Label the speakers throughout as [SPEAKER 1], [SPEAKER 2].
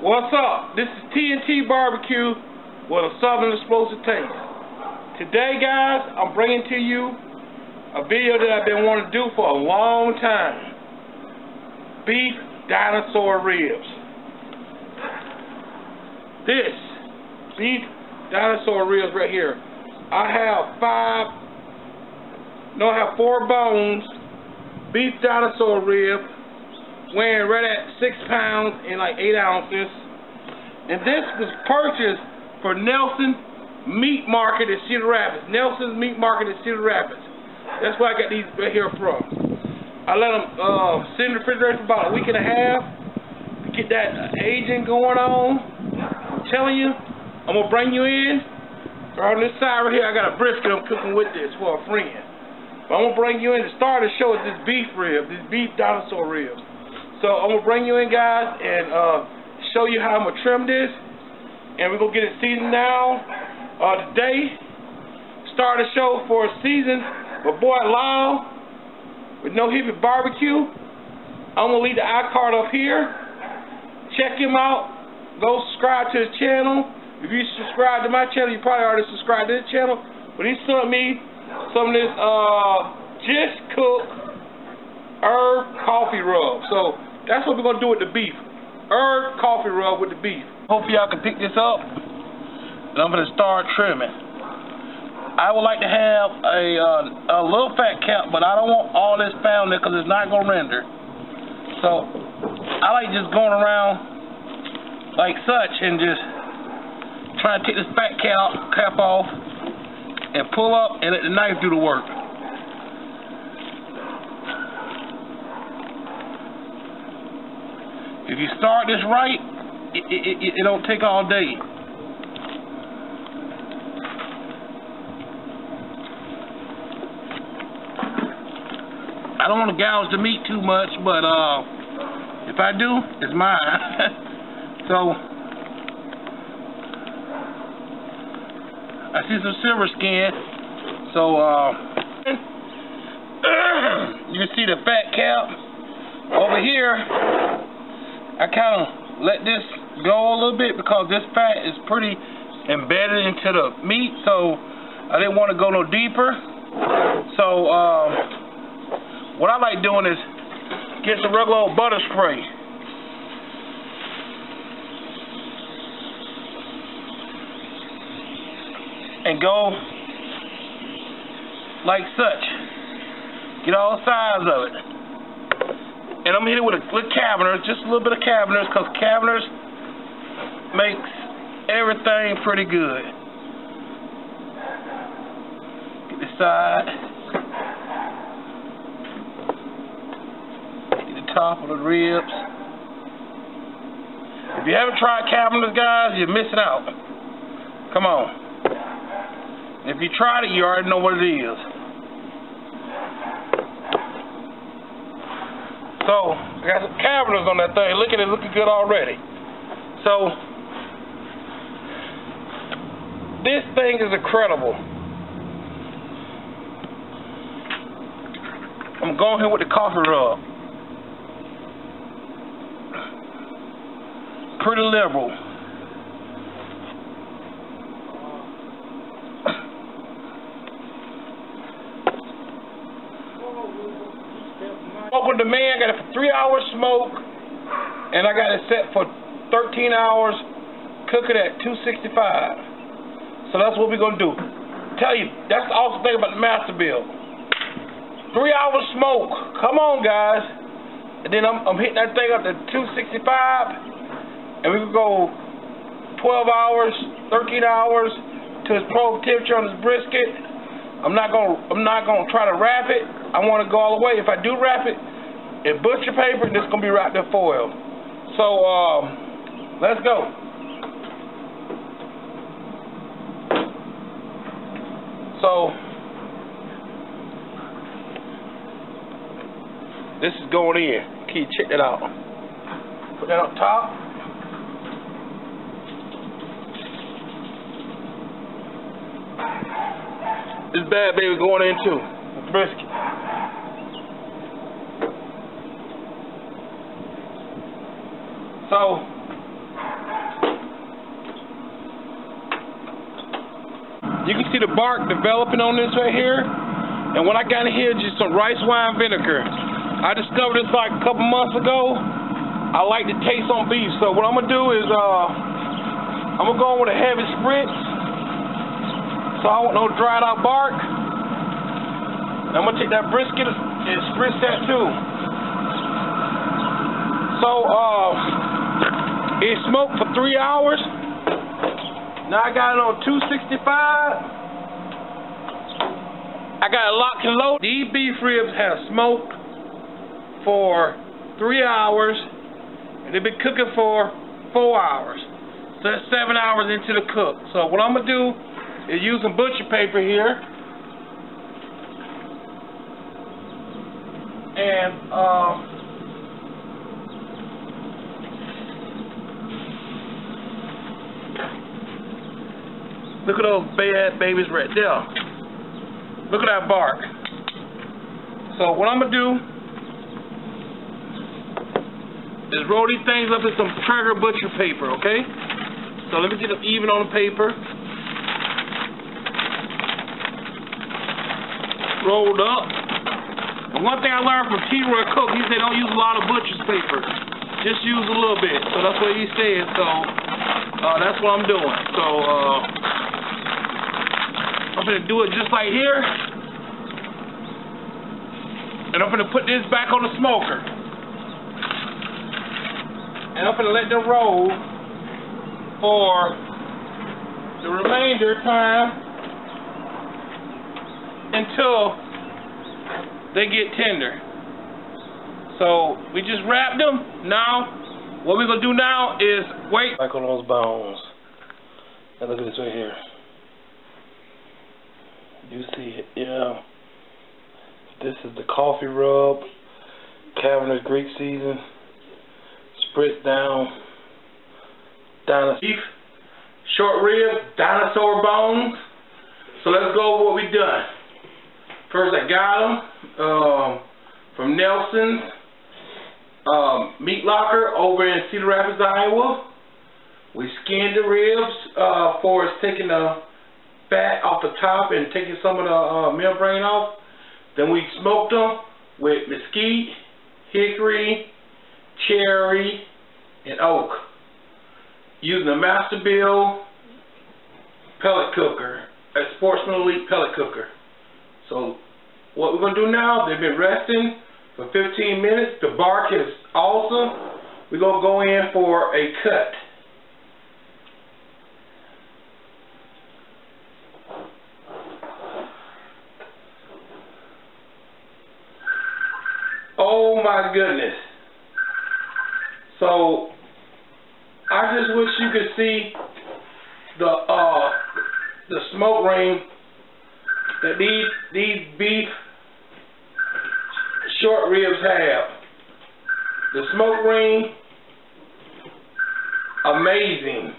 [SPEAKER 1] What's up? This is TNT Barbecue with a Southern explosive taste. Today, guys, I'm bringing to you a video that I've been wanting to do for a long time. Beef dinosaur ribs. This beef dinosaur ribs right here. I have 4 bones, beef dinosaur rib, weighing right at 6 pounds and like 8 ounces. And this was purchased for Nelson Meat Market in Cedar Rapids. Nelson's Meat Market in Cedar Rapids. That's where I got these right here from. I let them sit in the refrigerator for about a week and a half to get that aging going on. I'm telling you, I'm gonna bring you in. Right on this side right here, I got a brisket I'm cooking with this for a friend. But I'm gonna bring you in to start the show with this beef rib, this beef dinosaur ribs. So I'm gonna bring you in, guys, and show you how I'm gonna trim this, and we're gonna get it seasoned now. Today, start the show for a season. My boy Lyle with No Hippie Barbecue. I'm gonna leave the iCard up here. Check him out. Go subscribe to his channel. If you subscribe to my channel, you probably already subscribed to his channel. But he sent me some of this just cooked herb coffee rub. So that's what we're gonna do with the beef. Herb coffee rub with the beef. Hopefully y'all can pick this up. And I'm gonna start trimming. I would like to have a little fat cap, but I don't want all this fat on there because it's not gonna render. So I like just going around like such and just trying to take this fat cap off and pull up and let the knife do the work. If you start this right, it don't take all day. I don't want to gouge the meat too much, but if I do, it's mine. So I see some silver skin. So you can see the fat cap over here. I kind of let this go a little bit because this fat is pretty embedded into the meat, so I didn't want to go no deeper. So what I like doing is get some regular old butter spray. And go like such. Get all sides of it. And I'm hitting with a little Caverners, just a little bit of Caverners, because Caverners makes everything pretty good. Get this side. Get the top of the ribs. If you haven't tried Caverners, guys, you're missing out. Come on. If you tried it, you already know what it is. So, I got some Caverners on that thing. Look at it, looking good already. So, this thing is incredible. I'm going here with the coffee rub. Pretty liberal. Smoke with the man, got it for 3 hours smoke, and I got it set for 13 hours, cook it at 265. So that's what we're gonna do. Tell you, that's the awesome thing about the Masterbuilt. 3 hours smoke, come on guys. And then I'm hitting that thing up to 265, and we can go 12 hours, 13 hours to its probe temperature on this brisket. I'm not gonna try to wrap it. I want to go all the way. If I do wrap it in butcher paper, this is gonna be wrapped in foil. So let's go. So this is going in. Can you check that out? Put that up top. This bad baby going in too. Brisket. So You can see the bark developing on this right here. And what I got in here is just some rice wine vinegar. I discovered this like a couple months ago. I like the taste on beef. So what I'm going to do is I'm going to go in with a heavy spritz. So I want no dried out bark. I'm going to take that brisket and spritz that too. So it smoked for 3 hours. Now I got it on 265. I got it locked and loaded. These beef ribs have smoked for 3 hours, and they've been cooking for 4 hours. So that's 7 hours into the cook. So what I'm gonna do is use some butcher paper here, and look at those bad babies right there. Look at that bark. So what I'm gonna do is roll these things up in some Traeger butcher paper, okay? So let me get them even on the paper. Rolled up. And one thing I learned from T-Roy Cook, he said don't use a lot of butcher's paper. Just use a little bit. So that's what he said. So that's what I'm doing. So I'm gonna do it just like here. And I'm gonna put this back on the smoker. And I'm gonna let them roll for the remainder time until they get tender. So we just wrapped them. Now what we're gonna do now is wait. Back on those bones. And look at this right here. You see it, yeah. This is the coffee rub, Cavendish Greek season, spritz down, beef, short rib, dinosaur bones. So let's go over what we done. First I got them from Nelson's Meat Locker over in Cedar Rapids, Iowa. We skinned the ribs for us taking the fat off the top and taking some of the membrane off. Then we smoked them with mesquite, hickory, cherry, and oak using a Masterbuilt pellet cooker, a Sportsman Elite pellet cooker. So what we're going to do now, they've been resting for 15 minutes. The bark is awesome. We're going to go in for a cut. Oh my goodness. So I just wish you could see the smoke ring that these beef short ribs have. The smoke ring, amazing.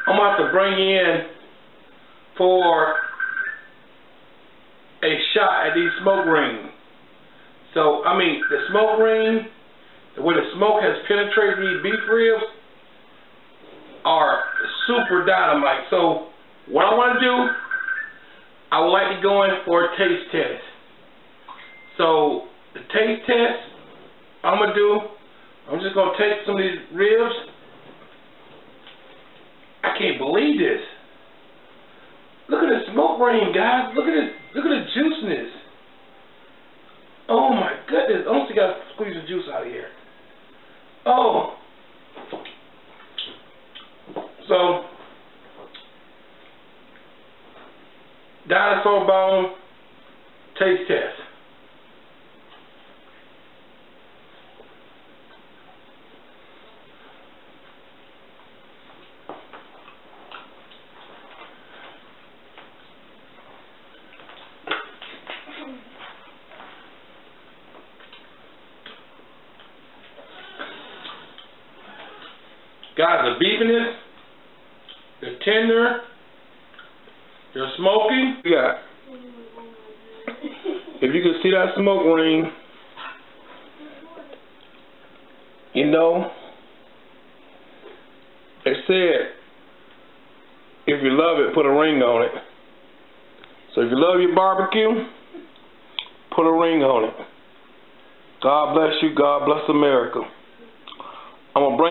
[SPEAKER 1] I'm going to have to bring in for a shot at these smoke rings. So, I mean, the smoke ring, the way the smoke has penetrated these beef ribs, are super dynamite. So, what I want to do, I would like to go in for a taste test. So, the taste test I'm going to do, I'm just going to take some of these ribs. I can't believe this. Look at the smoke ring, guys. Look at this. Look at the juiciness. Oh my goodness. I honestly got to squeeze the juice out of here. Oh. So, dinosaur bone taste test. Guys, the beefiness, they're tender, they're smoky. Yeah. If you can see that smoke ring, you know, it said, if if you love it, put a ring on it. So if you love your barbecue, put a ring on it. God bless you. God bless America. I'm going to bring